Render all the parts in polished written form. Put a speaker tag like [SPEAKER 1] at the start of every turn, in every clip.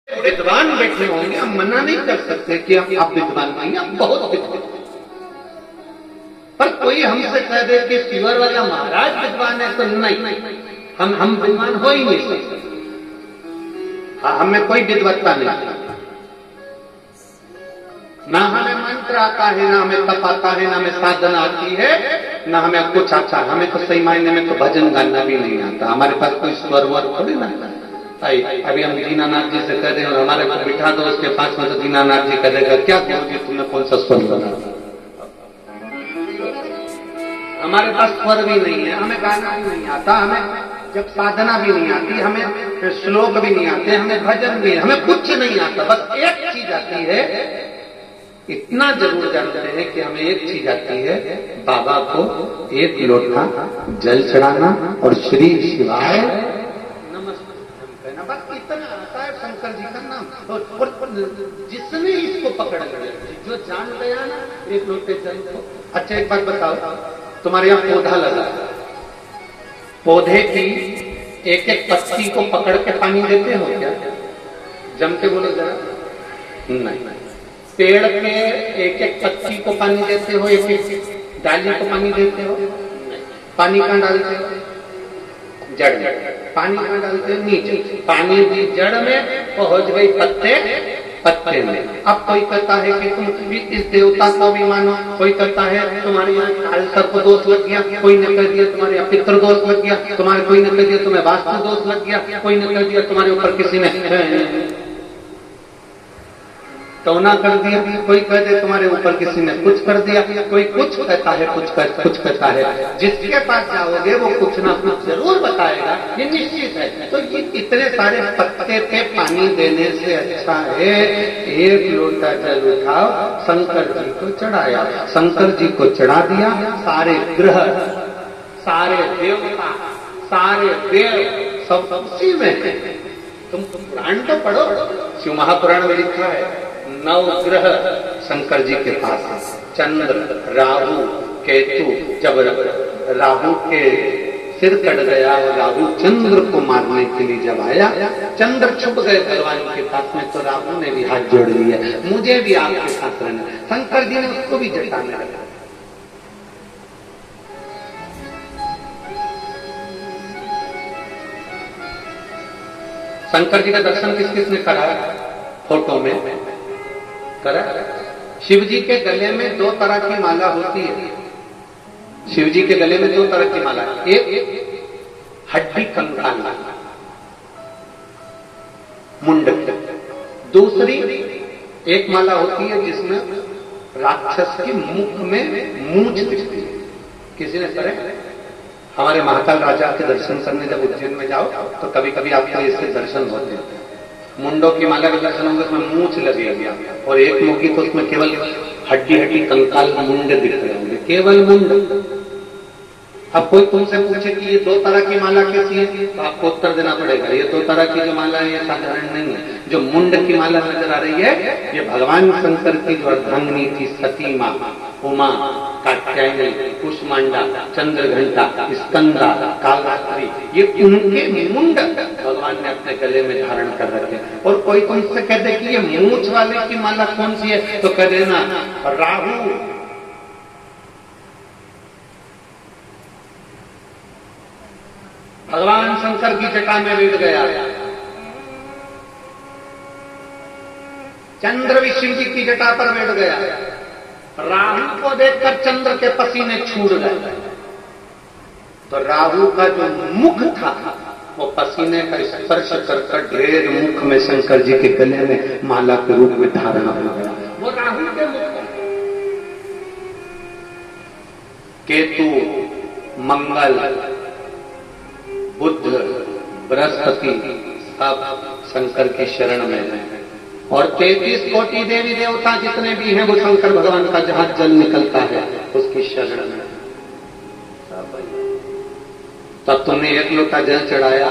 [SPEAKER 1] विद्वान बैठे होंगे, हम मना नहीं कर सकते कि आप विद्वान नहीं, आप बहुत विद्वान। पर कोई हमसे कह दे कि शिवर वाला महाराज विद्वान है तो नहीं, हम विद्वान हो ही नहीं सकते। हमें कोई विद्वत्ता नहीं, ना हमें मंत्र आता है, ना हमें तप आता है, ना हमें साधना आती है, ना हमें कुछ आता है। हमें तो सही मायने में तो भजन गाना भी नहीं आता। हमारे पास कोई स्वर वर थोड़ी ना। अभी हम दीनानाथ जी से कह रहे हैं हमारे को बिठा दो, उसके पास में तो दीनानाथ जी कहेगा क्या गुरु जी तुमने कौन सा स्वर बना। हमारे पास स्वर भी नहीं है, हमें गाना भी नहीं आता, हमें जब साधना भी नहीं आती, हमें श्लोक भी नहीं आते, हमें भजन भी, हमें कुछ नहीं आता। बस एक चीज आती है, इतना जरूर जानते हैं कि हमें एक चीज आती है, बाबा को एक लोटा जल चढ़ाना और श्री शिवाय नमस्ते कहना, बस इतना आता है। शंकर जी का नाम और जिसने इसको पकड़ लिया, जो जान गया ना एक लोटे जल को। अच्छा एक बात बताओ, तुम्हारे यहाँ पौधा लगा, पौधे की एक एक पत्ती को पकड़ के पानी देते हो क्या? जम के बोलो जरा। नहीं। पेड़ के एक एक पत्ती को पानी देते हो, एक एक डाली को पानी देते हो? पानी कहाँ डालते हो? जड़ में। पानी कहाँ डालते हो? नीचे। पानी भी जड़ में पहुंच गई पत्ते में। अब कोई कहता है कि तुम भी इस देवता को भी मानो, कोई कहता है तुम्हारे यहाँ काल सर्प दोष लग गया, कोई ने कह दिया तुम्हारे यहाँ पितृ दोष लग गया, तुम्हारे कोई ने कह दिया तुम्हें वास्तु दोष लग गया, कोई ने कह दिया तुम्हारे ऊपर किसी ने टोना कर दिया, कोई कह दे तुम्हारे ऊपर किसी ने कुछ कर दिया, कोई कुछ कहता है, कुछ कहता है। जिसके पास जाओगे वो कुछ ना कुछ जरूर बताएगा, ये निश्चित है। तो ये इतने सारे पत्ते पे पानी देने से अच्छा है एक लोटा जल उठाओ, शंकर जी को चढ़ाया, शंकर जी को चढ़ा दिया। सारे ग्रह, सारे देवता, सारे देव सब उसी में। तुम पुराण तो पढ़ो, शिव महापुराण में लिखा है 9 ग्रह शंकर जी के पास है। चंद्र, राहु, केतु। जब राहु के सिर कट गया और राहु चंद्र को मारने के लिए जब आया, चंद्र छुप गए भगवान के पास में, तो राहु ने भी हाथ जोड़ लिया, मुझे भी आपके साथ रहना। शंकर जी ने उसको भी जटा में रखा। शंकर जी का दर्शन किस किस ने करा? फोटो में करा। शिव जी के गले में 2 तरह की माला होती है। शिव जी के गले में 2 तरह की माला, एक हड्डी कंकाल मुंड, दूसरी एक माला होती है जिसमें राक्षस के मुख में मूंछ दिखती है। किसी ने करे? हमारे महाकाल राजा के दर्शन करने जब उज्जैन में जाओ तो कभी कभी आपको इससे दर्शन होते हैं। मुंडों की माला के दर्शन होंगे, उसमें मूंछ लगेगी, और एक मुंह की तो उसमें केवल हड्डी कंकाल मुंड दिख रहे होंगे, केवल मुंड। अब कोई तुमसे पूछे कि ये 2 तरह की माला कैसी है, तो आपको उत्तर देना पड़ेगा ये 2 तरह की जो माला है ये साधारण नहीं है। जो मुंड की माला नजर आ रही है ये भगवान शंकर की जो अर्धांगिनी थी, सती माँ, उमा, कात्यायनी, कुष्मांडा, चंद्रघंटा, स्कंदा, कालरात्रि, ये उनके मुंड भगवान ने अपने गले में धारण कर रखे। और कोई तुमसे कह दे कि ये मूंछ वाले की माला कौन सी है, तो कह देना राहु। भगवान शंकर की जटा में बैठ गया। चंद्र भी शिव जी की जटा पर बैठ गया। राहु को देखकर चंद्र के पसीने छूट गए। तो राहु का जो मुख था वो पसीने का स्पर्श कर ढेर मुख में शंकर जी के गले में माला के रूप में धारण हो गया। वो राहु के मुख। केतु, मंगल, बुद्ध, बृहस्पति सब शंकर की शरण में है। और 33 कोटि देवी देवता जितने भी हैं वो शंकर भगवान का जहां जल निकलता है उसकी शरण में। तब तुमने एक लोटा जल चढ़ाया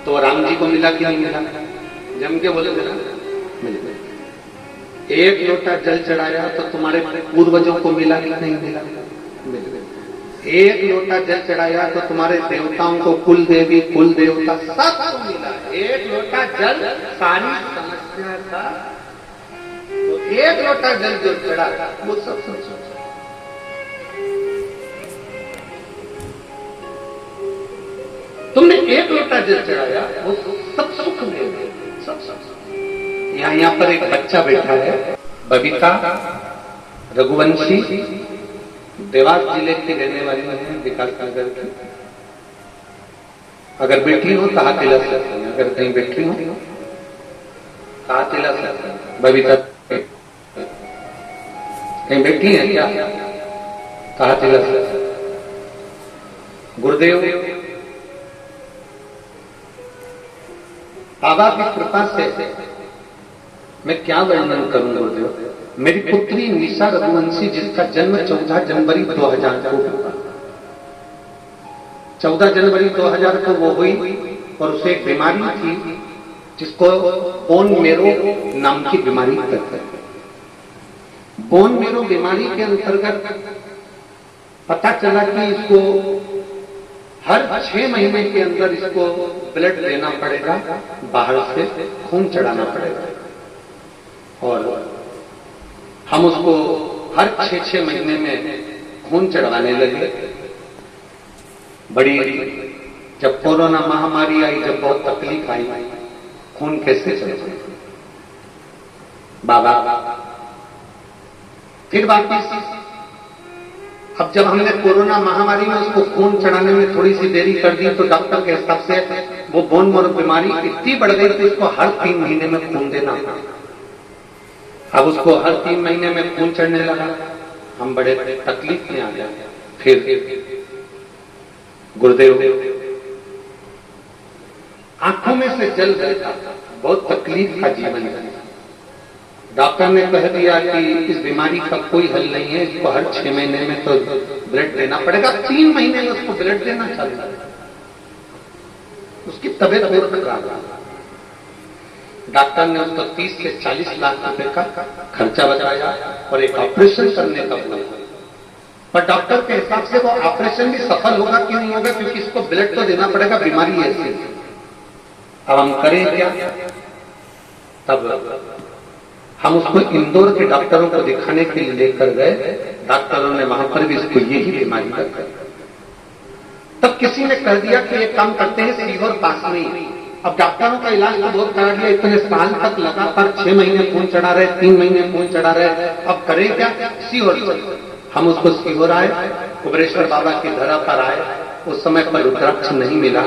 [SPEAKER 1] तो राम जी को मिला कि नहीं मिला? जम के बोले मिला, मिल गया। एक लोटा जल चढ़ाया तो तुम्हारे पूर्वजों को मिला कि नहीं मिला? मिल गया। एक लोटा जल चढ़ाया तो तुम्हारे देवताओं को, कुल देवी, कुल देवता सबको मिला। एक लोटा जल सारी आया था तो एक लोटा जल जो चढ़ा वो सब सोचो। तुमने एक लोटा जल चढ़ाया वो सब सुख में सब। यहाँ पर एक बच्चा बैठा है, बबीता रघुवंशी, देवास जिले की रहने वाली है, विकास नगर की। अगर बैठी हो तो हाथ हिला सकते हैं, अगर कहीं बैठी हो तो हाथ हिला सकते हैं। बबीता कहीं बैठी है क्या? तो हाथ हिला सकते हैं। गुरुदेव बाबा की कृपा से मैं क्या वर्णन करूं गुरुदेव। मेरी पुत्री निशा रघुवंशी जिसका जन्म 14 जनवरी 2000 को हुआ, 14 जनवरी 2000 को वो हुई और उसे एक बीमारी थी जिसको बोन मेरो नाम की बीमारी कहते हैं। बोन मेरो बीमारी के अंतर्गत पता चला कि इसको हर 6 महीने के अंदर इसको ब्लड देना पड़ेगा, बाहर से खून चढ़ाना पड़ेगा। और हम उसको हर 6 महीने में खून चढ़वाने लगे। बड़ी जब कोरोना महामारी आई, जब बहुत तकलीफ आई, खून कैसे चढ़े बाबा। फिर वापिस अब जब हमने कोरोना महामारी में उसको खून चढ़ाने में थोड़ी सी देरी कर दी तो डॉक्टर के हिसाब से वो बोन मेरो बीमारी इतनी बढ़ गई तो इसको हर 3 महीने में खून देना था। अब उसको हर 3 महीने में खून चढ़ने लगा। हम बड़े तकलीफ में आ गए। फिर गुरुदेव आंखों में से जल बहता, बहुत तकलीफ का जीवन है। डॉक्टर ने कह दिया कि इस बीमारी का कोई हल नहीं है, इसको हर 6 महीने में तो ब्लड देना पड़ेगा। 3 महीने में उसको ब्लड देना चाहिए। उसकी तबीयत बहुत खराब है। डॉक्टर ने उसको 30 से 40 लाख रुपए का खर्चा बताया और एक ऑपरेशन करने का बोला। पर डॉक्टर के हिसाब से वो ऑपरेशन भी सफल होगा कि नहीं होगा, क्योंकि इसको ब्लड तो देना पड़ेगा, बीमारी ऐसी। अब हम करें क्या? तब हम उसको इंदौर के डॉक्टरों को दिखाने के लिए लेकर गए। डॉक्टरों ने वहां पर भी इसको यही बीमारी कर। तब किसी ने कह दिया कि एक काम करते हैं, सीहोर पास में ही। अब डॉक्टरों का इलाज तो बहुत करा दिया, इतने साल तक लगातार 6 महीने खून चढ़ा रहे, 3 महीने खून चढ़ा रहे। अब करें क्या? सीहोर। हम उसको सीहोर आए, कुबरेश्वर बाबा की धरा पर आए। उस समय पर रुद्राक्ष नहीं मिला।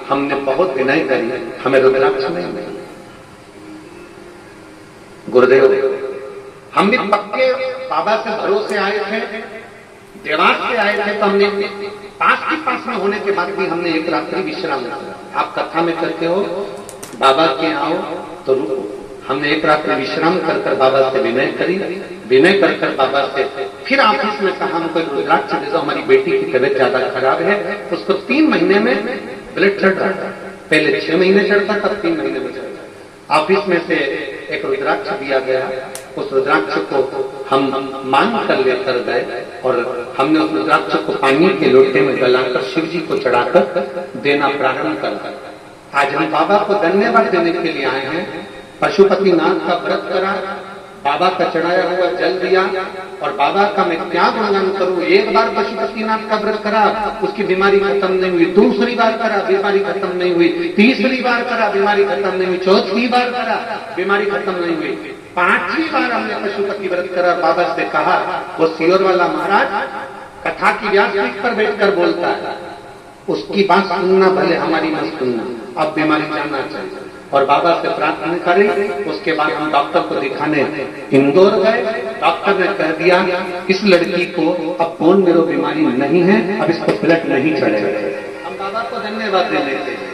[SPEAKER 1] हमने बहुत विनय करी, हमें रुद्राक्ष नहीं मिला। गुरुदेव हम भी पक्के बाबा से भरोसे आए थे, देवास से आए थे। तो हमने पास में होने के बाद भी हमने एक रात्रि विश्राम किया। आप कथा में करते हो बाबा के आओ तो रुको। हमने एक रात्रि विश्राम कर बाबा से विनय करी। विनय कर बाबा से फिर ऑफिस में कहा हमको रुद्राक्ष दे दो, हमारी बेटी की तबीयत ज्यादा खराब है। उसको 3 महीने में ब्लड चढ़ रहा था। पहले 6 महीने चढ़ता, तब 3 महीने में चढ़ता। ऑफिस में से एक रुद्राक्ष दिया गया। उस रुद्राक्ष को हम मांग कर लेकर गए और हमने उस रुद्राक्ष को पानी के लोटे में गलाकर शिव जी को चढ़ाकर देना प्रारंभ कर। आज हम बाबा को धन्यवाद देने के लिए आए हैं। पशुपतिनाथ का व्रत करा, बाबा का चढ़ाया हुआ जल दिया और बाबा का मैं क्या गुणगान करूं। एक बार पशुपतिनाथ का व्रत करा, उसकी बीमारी खत्म नहीं हुई। दूसरी बार करा, बीमारी खत्म नहीं हुई। तीसरी बार करा, बीमारी खत्म नहीं हुई। चौथी बार करा, बीमारी खत्म नहीं हुई। 5वीं बार हमने पशुपति व्रत करा। बाबा से कहा, वो सीहोर वाला महाराज कथा की व्यासपीठ पर बैठकर बोलता है, उसकी बात सुनना, भले हमारी मत सुनना। अब बीमारी जाना चाहिए और बाबा से प्रार्थना करें। उसके बाद हम डॉक्टर को दिखाने इंदौर गए। डॉक्टर ने कह दिया इस लड़की को अब बोन मेरो बीमारी नहीं है, अब इसको ब्लड नहीं चढ़ेगा। हम बाबा को धन्यवाद देने के लिए।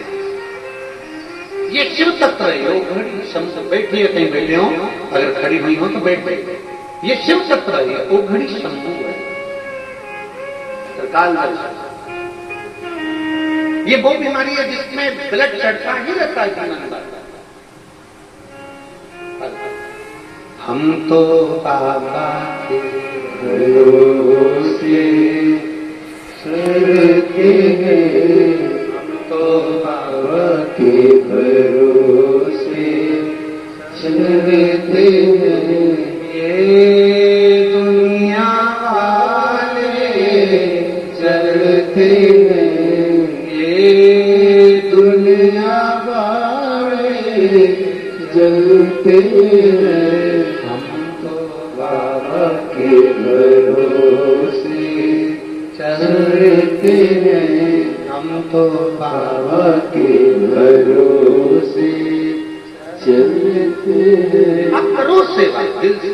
[SPEAKER 1] ये शिव तत्व है। यो घड़ी शंभु बैठी है, कहीं बैठे हो, अगर खड़ी हुई हो तो बैठ बैठे। ये शिव तत्व है, वो घड़ी शंभु है। काल ये वो बीमारी है जिसमें ब्लड चढ़ता ही रहता है जीवन भर। हम तो बाबा के भरोसे चलते हैं, हम तो बाबा के भरोसे चलते हैं ये दुनिया वाले, चलते हैं ये दुनिया वाले, जलते हैं हम तो बाबा के भरोसे, चलते हैं हम तो बाबा के भरोसे, चलते हैं। आप करो सेवा दिल से।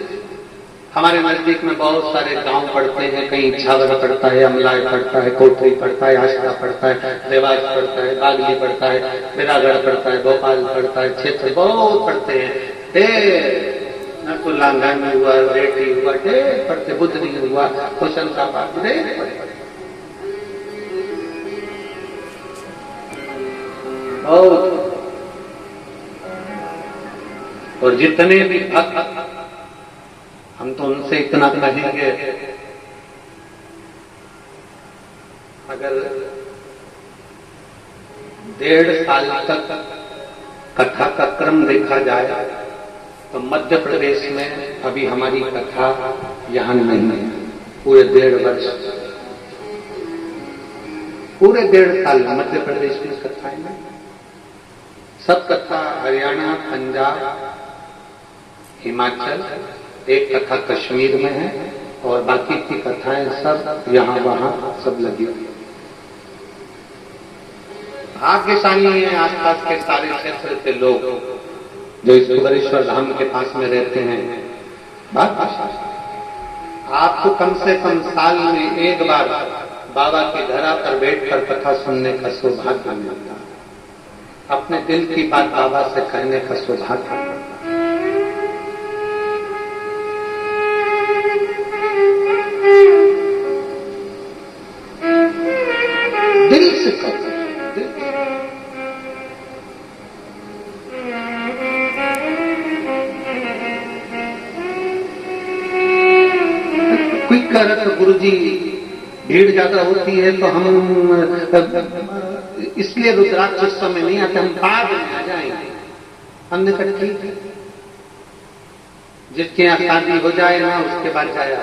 [SPEAKER 1] हमारे नजदीक में बहुत सारे गांव पड़ते हैं, कहीं झावर पड़ता है, अमलाय पड़ता है, कोटरी पड़ता है, आशरा पड़ता है, देवास पड़ता है, बागली पड़ता है, बिरागढ़ पड़ता है, भोपाल पड़ता है, क्षेत्र बहुत पड़ते हैं। न तो लांगन हुआ, रेटी हुआ, ढेर पड़ते, बुद्धनी हुआ, होशंगाबाद, ढेर पड़ते बहुत। और जितने भी भक्त, हम तो उनसे इतना कहेंगे, अगर 1.5 साल तक कथा का क्रम देखा जाए तो मध्य प्रदेश में अभी हमारी कथा यहां नहीं है। पूरे 1.5 वर्ष, पूरे 1.5 साल मध्य प्रदेश में कथाएं नहीं। सब कथा हरियाणा, पंजाब, हिमाचल, एक कथा कश्मीर में है और बाकी की कथाएं सब यहां वहां सब लगी हुई। भाग्यशाली है आसपास के सारे क्षेत्र के लोग जो इस सुंदरेश्वर धाम के पास में रहते हैं। आपको कम से कम साल में एक बार बाबा की धरा पर बैठकर कथा सुनने का सौभाग्य मिलता है, अपने दिल की बात बाबा से कहने का सौभाग्य। दिल से कहो, कोई कह रहा था गुरुजी भीड़ ज्यादा होती है तो हम इसलिए रुद्राक्ष उस समय नहीं आते, हम बाद में आ जाएंगे। हमने कहा ठीक है, जिसके यहाँ शादी हो जाए ना उसके बाद जाया।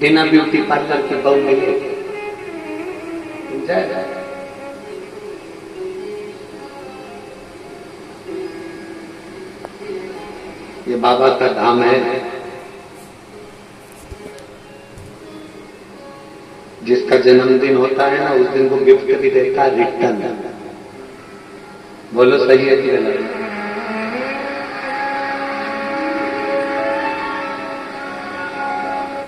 [SPEAKER 1] बिना ब्यूटी पार्लर की बहू मिले जाए। ये बाबा का धाम है, जिसका जन्मदिन होता है ना उस दिन वो गिफ्ट भी देता है, रिटर्न। बोलो सही है कि गलत?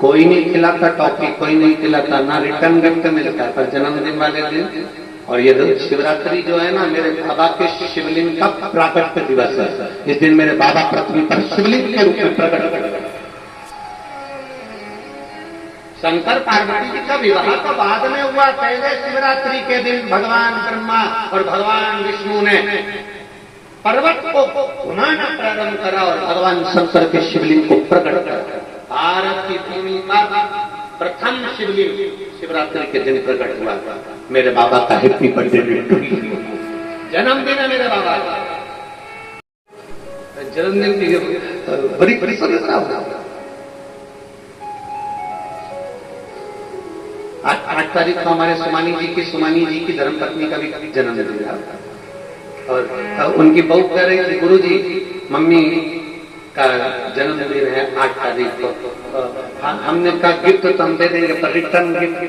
[SPEAKER 1] कोई नहीं खिलाता टॉफी, कोई नहीं खिलाता, ना रिटर्न गिफ्ट मिलता है, पर जन्मदिन वाले दिन। और ये शिवरात्रि जो है ना, मेरे बाबा के शिवलिंग का प्राकट्य दिवस है। इस दिन मेरे बाबा पृथ्वी पर शिवलिंग के रूप में प्रकट कर। शंकर पार्वती जी का विवाह तो बाद में हुआ, पहले शिवरात्रि के दिन भगवान ब्रह्मा और भगवान विष्णु ने पर्वत को घुमाना प्रारंभ करा और भगवान शंकर के शिवलिंग को प्रकट कर। भारत की भूमि का प्रथम शिवलिंग शिवरात्रि के दिन प्रकट हुआ। मेरे बाबा का हैप्पी बर्थडे, जन्मदिन है मेरे बाबा का। जन्मदिन की बड़ी बड़ी होगा। 8 तारीख को हमारे सुमानी जी की धर्मपत्नी का भी जन्मदिन है। और उनकी बहू कह रही थी गुरुजी मम्मी का जन्मदिन है 8 तारीख को। हमने कहा गिफ्ट तो हम दे देंगे, पर रिटर्न गिफ्ट।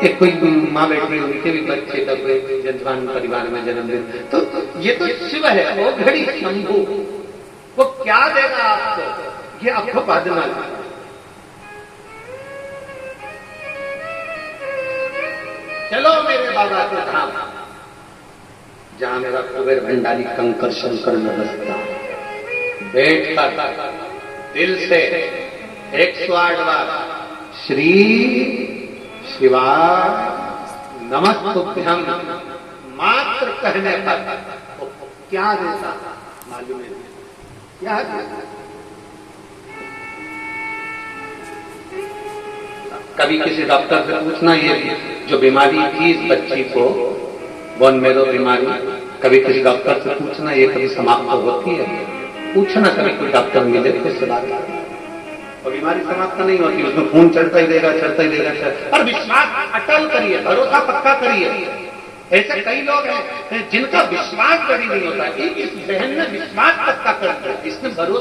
[SPEAKER 1] एक कोई माँ बैठी, उनके भी बच्चे का कोई जजमान परिवार में जन्मदिन, तो ये तो शिव है, वो घड़ी शंभू, वो क्या देगा आपको? ये आपको बाधना। चलो मेरे बाबा के धाम, जहां मेरा कुबेर भंडारी कंकर शंकर में बसता, बैठकर दिल से 108 बार श्री शिवा नमस्तुभ्यं मात्र कहने पर क्या देता मालूम है? क्या कभी किसी डॉक्टर से पूछना, ये जो बीमारी थी इस बच्ची को, बोन मेरो बीमारी, कभी किसी डॉक्टर से पूछना ये कभी समाप्त होती है? पूछना कभी कोई डॉक्टर मिले तो इससे बात करें। और बीमारी समाप्त नहीं होती, उसमें खून चढ़ता ही देगा, चढ़ता ही देगा। पर विश्वास अटल करिए, भरोसा पक्का करिए। ऐसे कई लोग हैं जिनका विश्वास कभी नहीं होता। इस बहन ने विश्वास पक्का कर दिया, इसने भरोसा